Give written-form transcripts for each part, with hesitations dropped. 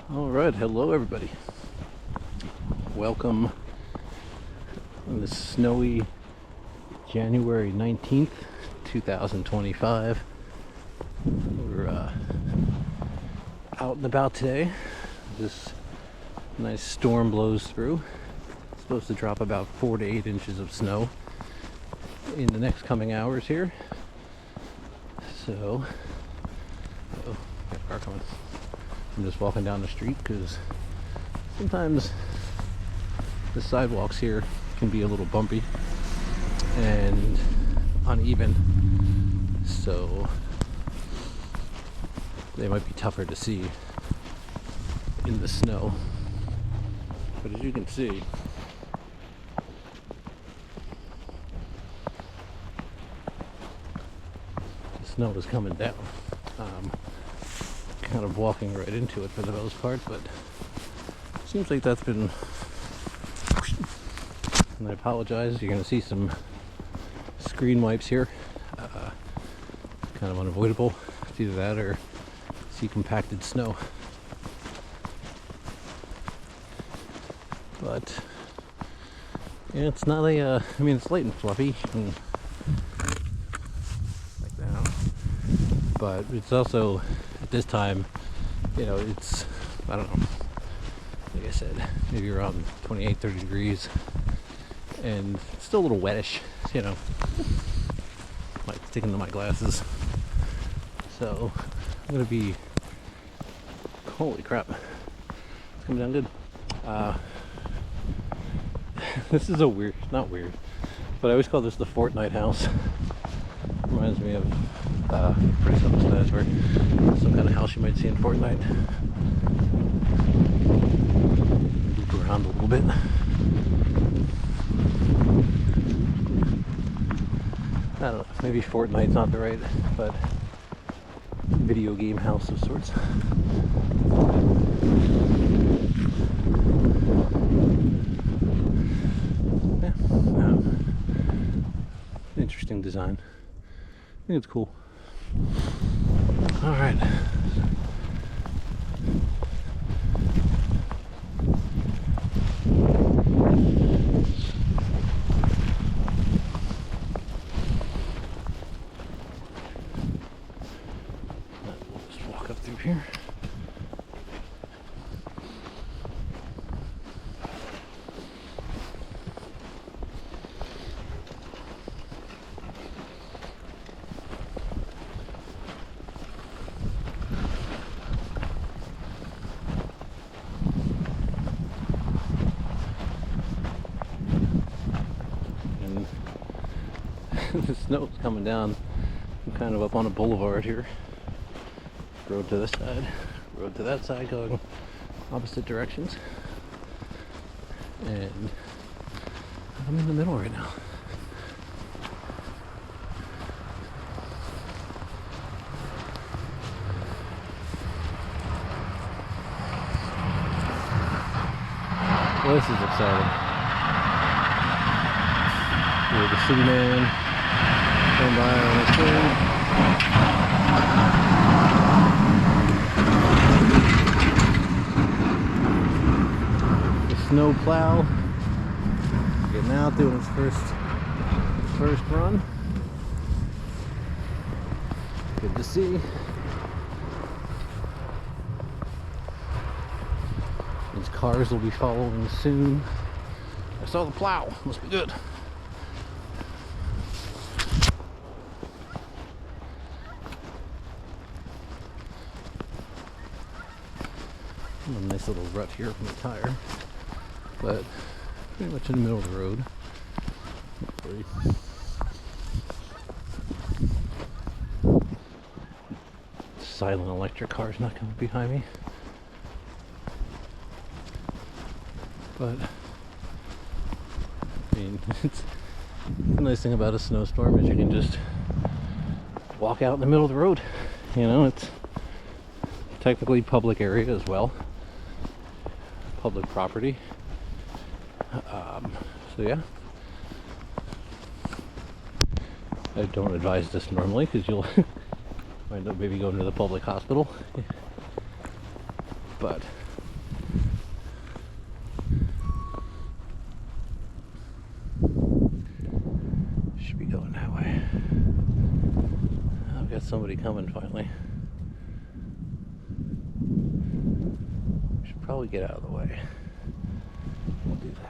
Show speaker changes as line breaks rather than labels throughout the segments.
All right, hello everybody. Welcome on this snowy January 19th, 2025. We're out and about today. This nice storm blows through. It's supposed to drop about 4 to 8 inches of snow in the next coming hours here. So, got a car coming. I'm just walking down the street because sometimes the sidewalks here can be a little bumpy and uneven, so they might be tougher to see in the snow. But as you can see, the snow is coming down. Kind of walking right into it for the most part, but it seems like that's been, and I apologize, you're going to see some screen wipes here. Kind of unavoidable. It's either that or see compacted snow. But yeah, it's not a I mean, it's light and fluffy and like that, but it's also at this time, you know, it's, I don't know, like I said, maybe around 28-30 degrees and it's still a little wettish, you know, might stick into my glasses. So I'm gonna be, holy crap, it's coming down good. This is a weird, not weird, but I always call this the Fortnite house. Reminds me of pretty self-explanatory, some kind of house you might see in Fortnite. Move around a little bit. I don't know, maybe Fortnite's not the right, but video game house of sorts. Yeah, interesting design. I think it's cool. All right. We'll just walk up through here. The snow's coming down. I'm kind of up on a boulevard here. Road to this side, road to that side, going opposite directions. And I'm in the middle right now. Well, this is exciting. Here's the city man going by on his phone. The Snowplow getting out, doing its first run. Good to see. These cars will be following soon. I saw the plow, must be good. A nice little rut here from the tire, but pretty much in the middle of the road. Silent electric car's not coming behind me, but I mean, it's the nice thing about a snowstorm is you can just walk out in the middle of the road. You know, it's technically public area as well. Public property. So yeah, I don't advise this normally because you'll wind up maybe going to the public hospital, but coming finally. Should probably get out of the way. We'll do that.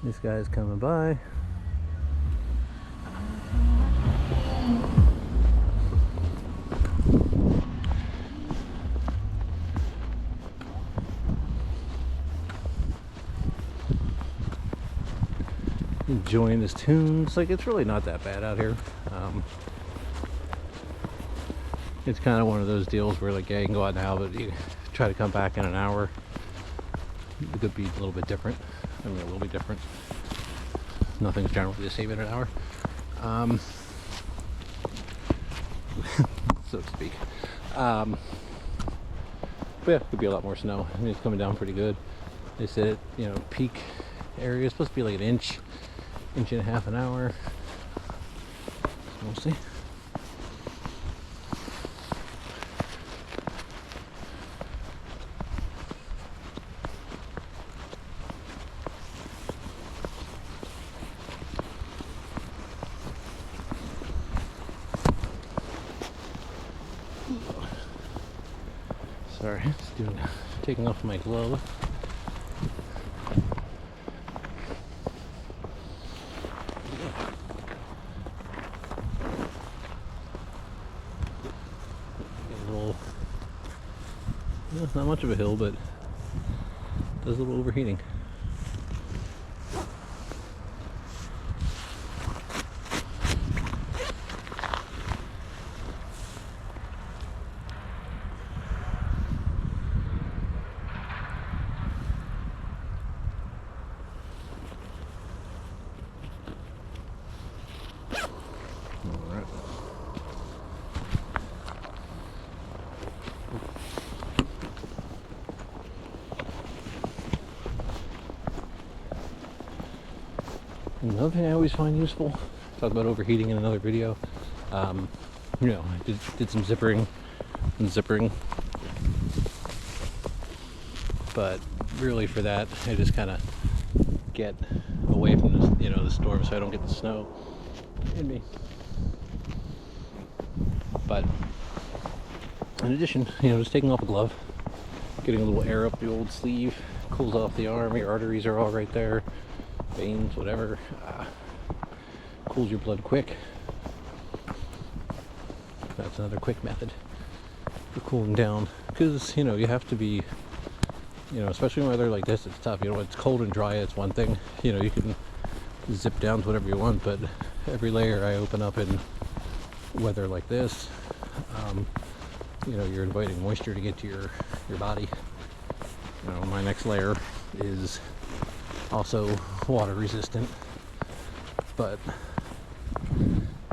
This guy's coming by. Enjoying his tunes. Like, it's really not that bad out here. It's kind of one of those deals where, like, yeah, you can go out now, but you try to come back in an hour, it could be a little bit different. I mean, a little bit different. Nothing's generally the same in an hour, so to speak. But yeah, could be a lot more snow. I mean, it's coming down pretty good. They said, you know, peak area is supposed to be like an inch and a half an hour. We'll see. Sorry, taking off my glove. It's not much of a hill, but it does a little overheating. Another thing I always find useful, talk about overheating in another video, you know, I did some zippering and zippering, but really for that, I just kind of get away from this, you know, the storm so I don't get the snow in me. But in addition, you know, just taking off a glove, getting a little air up the old sleeve, cools off the arm, your arteries are all right there. Veins, whatever, cools your blood quick. That's another quick method for cooling down, because you know you have to be, you know, especially in weather like this, it's tough. You know, it's cold and dry, it's one thing, you know, you can zip down to whatever you want, but every layer I open up in weather like this, you know, you're inviting moisture to get to your body. You know, my next layer is also water resistant, but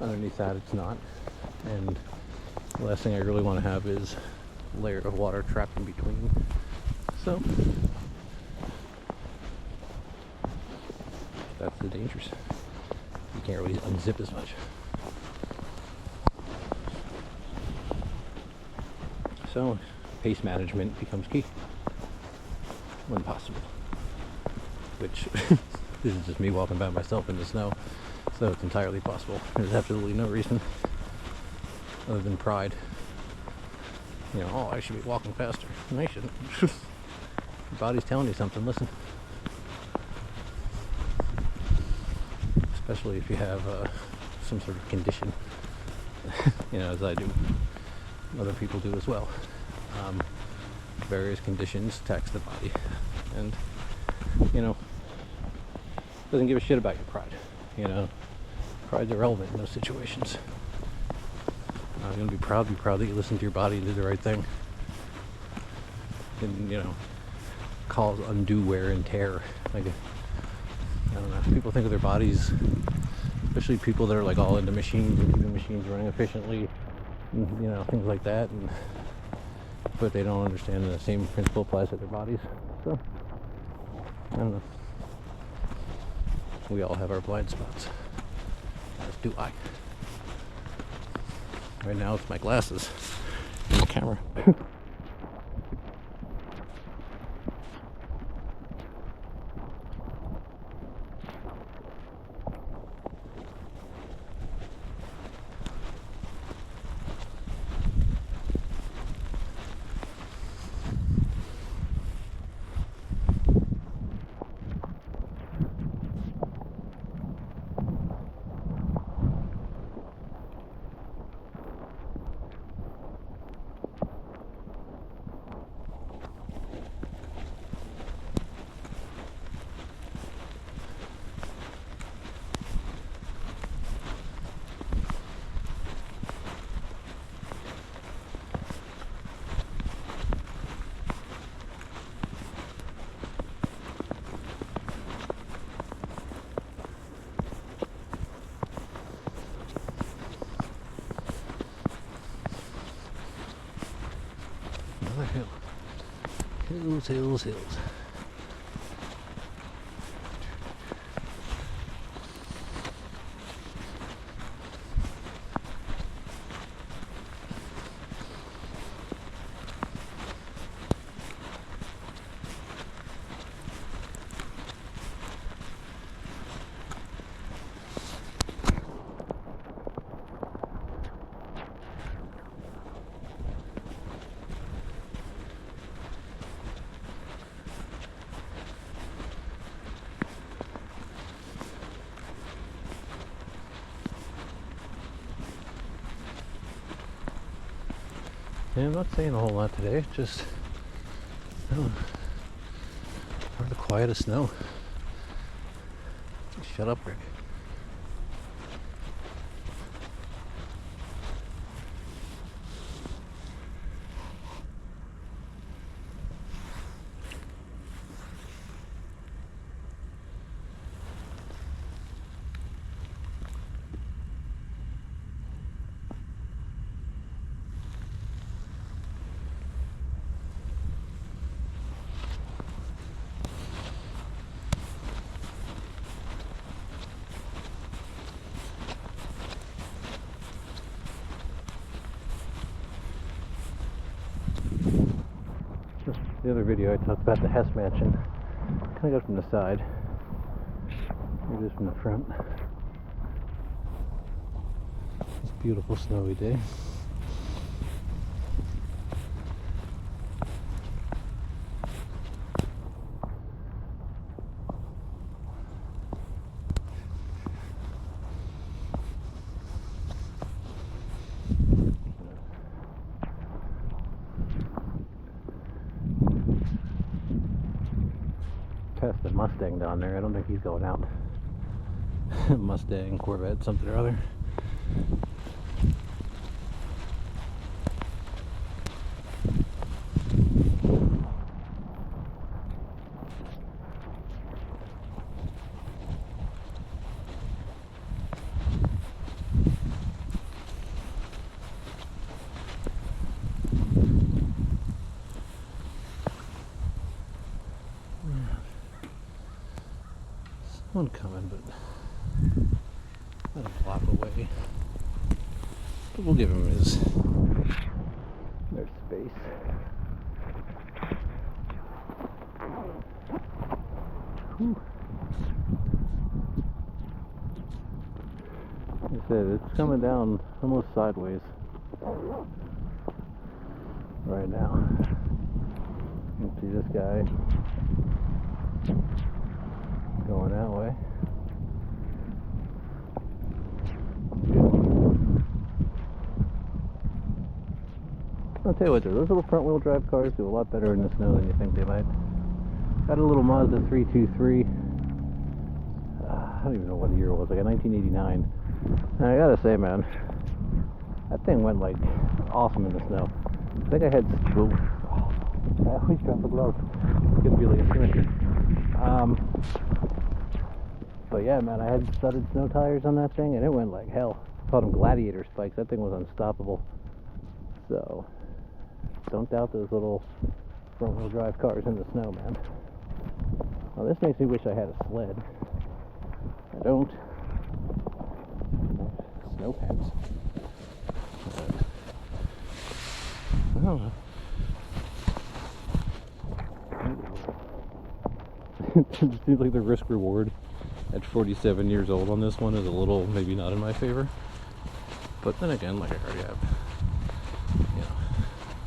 underneath that it's not, and the last thing I really want to have is a layer of water trapped in between. So that's the dangers. You can't really unzip as much. So pace management becomes key when possible. Which this is just me walking by myself in the snow, so it's entirely possible. There's absolutely no reason other than pride. You know, oh, I should be walking faster. And I shouldn't. Your body's telling you something, listen. Especially if you have some sort of condition, you know, as I do. Other people do as well. Various conditions tax the body, and you know, doesn't give a shit about your pride. You know, pride's irrelevant in those situations. You're gonna be proud that you listened to your body and did the right thing. And you know, cause undue wear and tear. Like, I don't know. People think of their bodies, especially people that are like all into machines and keeping machines running efficiently, and, you know, things like that. But they don't understand the same principle applies to their bodies. So I don't know. We all have our blind spots. As do I. Right now it's my glasses and the camera. Hills, hills, hills. Yeah, I'm not saying a whole lot today, just part of the quiet of snow. Shut up, Rick. The other video I talked about the Hess mansion. Kind of go from the side. Maybe just from the front. It's a beautiful snowy day. Past the Mustang down there. I don't think he's going out. Mustang, Corvette, something or other. One coming, but not a block away. But we'll give him their space. Whew. Like I said, it's coming down almost sideways right now. You can see this guy going that way. I'll tell you what, those little front wheel drive cars do a lot better in the snow than you think they might. Got a little Mazda 323. I don't even know what year it was, like a 1989. And I gotta say, man, that thing went like awesome in the snow. I think I had, I always drop the gloves. It's gonna be like a symmetry. But yeah, man, I had studded snow tires on that thing, and it went like hell. I called them gladiator spikes. That thing was unstoppable. So, don't doubt those little front-wheel drive cars in the snow, man. Well, this makes me wish I had a sled. I don't. Snow pants. I don't know. It seems like the risk reward at 47 years old on this one is a little maybe not in my favor. But then again, like I already have, you know,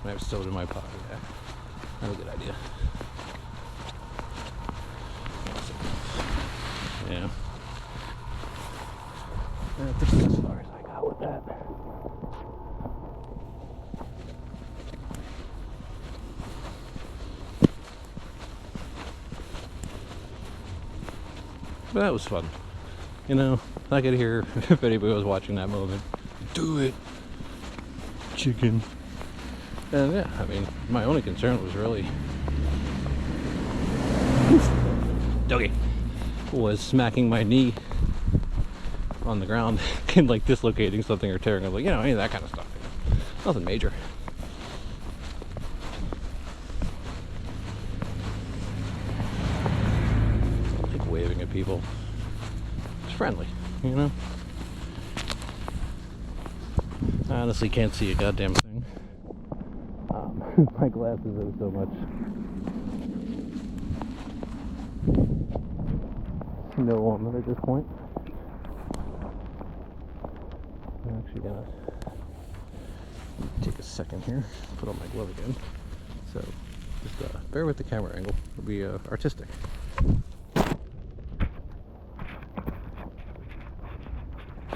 I have stowed in my pocket. Yeah, that's a good idea. Yeah. This is as far as I got with that. But that was fun. You know, I could hear if anybody was watching that moment, do it, chicken. And yeah, I mean, my only concern was really, doggy, was smacking my knee on the ground and like dislocating something or tearing. I was like, you know, any of that kind of stuff. Nothing major. people. It's friendly, you know? I honestly can't see a goddamn thing. My glasses are so much snow on them at this point. I'm actually gonna take a second here, put on my glove again. So just bear with the camera angle. It'll be artistic.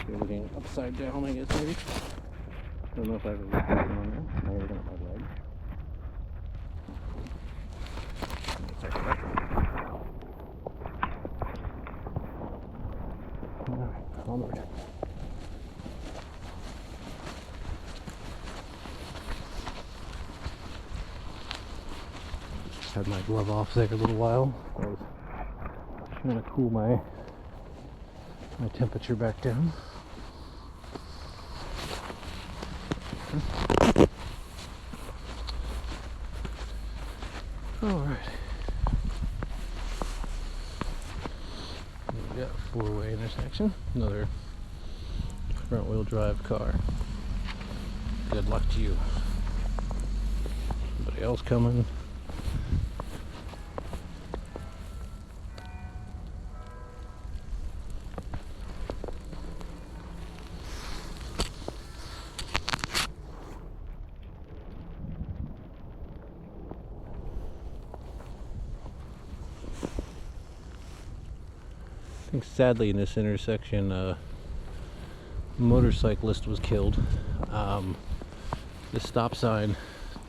You're looking upside down, I guess, maybe. Don't know if I have a reflection on there. Now you're looking at my leg. Alright, onward. Just had my glove off there a little while. I was trying to cool my temperature back down. Alright. We got a four-way intersection. Another front-wheel drive car. Good luck to you. Somebody else coming. I think sadly in this intersection a motorcyclist was killed. The stop sign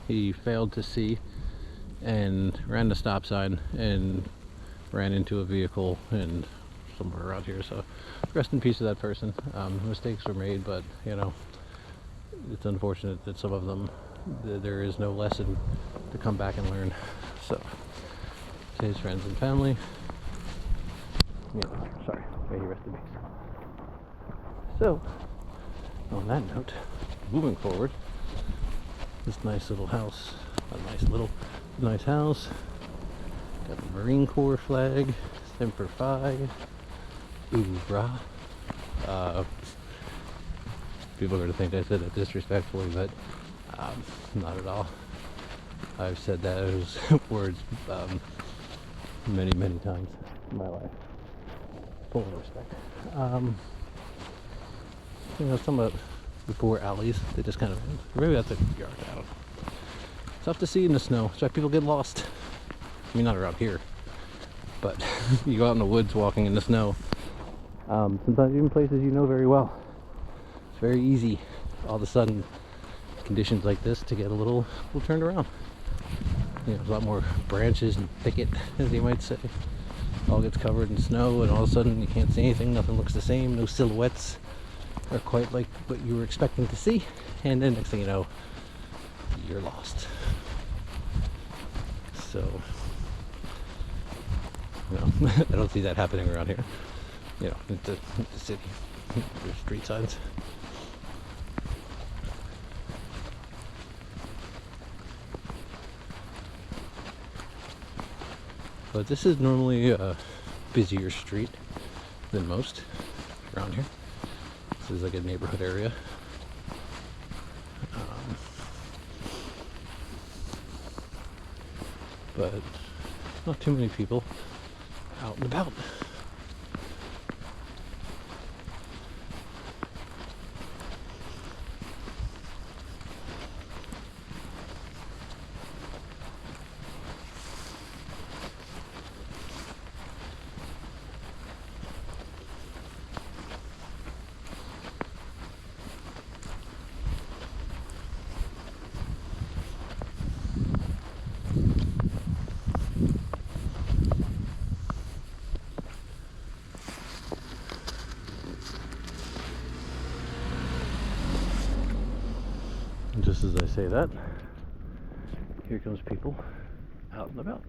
he failed to see and ran the stop sign and ran into a vehicle and somewhere around here, so rest in peace to that person. Mistakes were made, but you know, it's unfortunate that some of them there is no lesson to come back and learn. So to his friends and family, sorry, may he rest in peace. So, on that note, moving forward, this nice little house, nice house, got the Marine Corps flag, Semper Fi, Hoorah. People are going to think I said that disrespectfully, but not at all. I've said those words many, many times in my life. Full of respect. Some of the poor alleys, they just kind of, maybe that's a yard, I don't know. It's tough to see in the snow. That's why people get lost. I mean, not around here, but you go out in the woods walking in the snow. Sometimes even places you know very well. It's very easy, all of a sudden, conditions like this, to get a little turned around. There's a lot more branches and thicket, as you might say. All gets covered in snow, and all of a sudden you can't see anything. Nothing looks the same. No silhouettes are quite like what you were expecting to see. And then next thing you know, you're lost. So, I don't see that happening around here. It's a city. There's street signs. But this is normally a busier street than most around here. This is like a neighborhood area. But not too many people out and about. And just as I say that, here comes people out and about.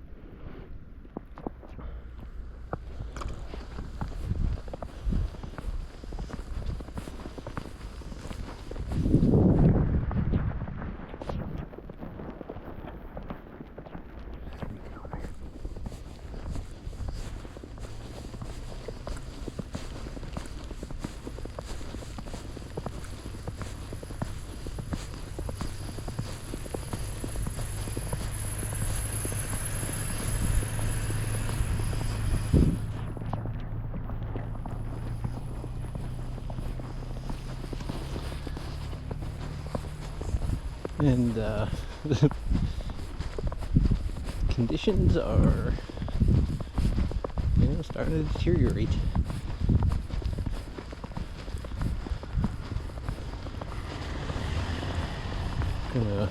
and conditions are, starting to deteriorate. Gonna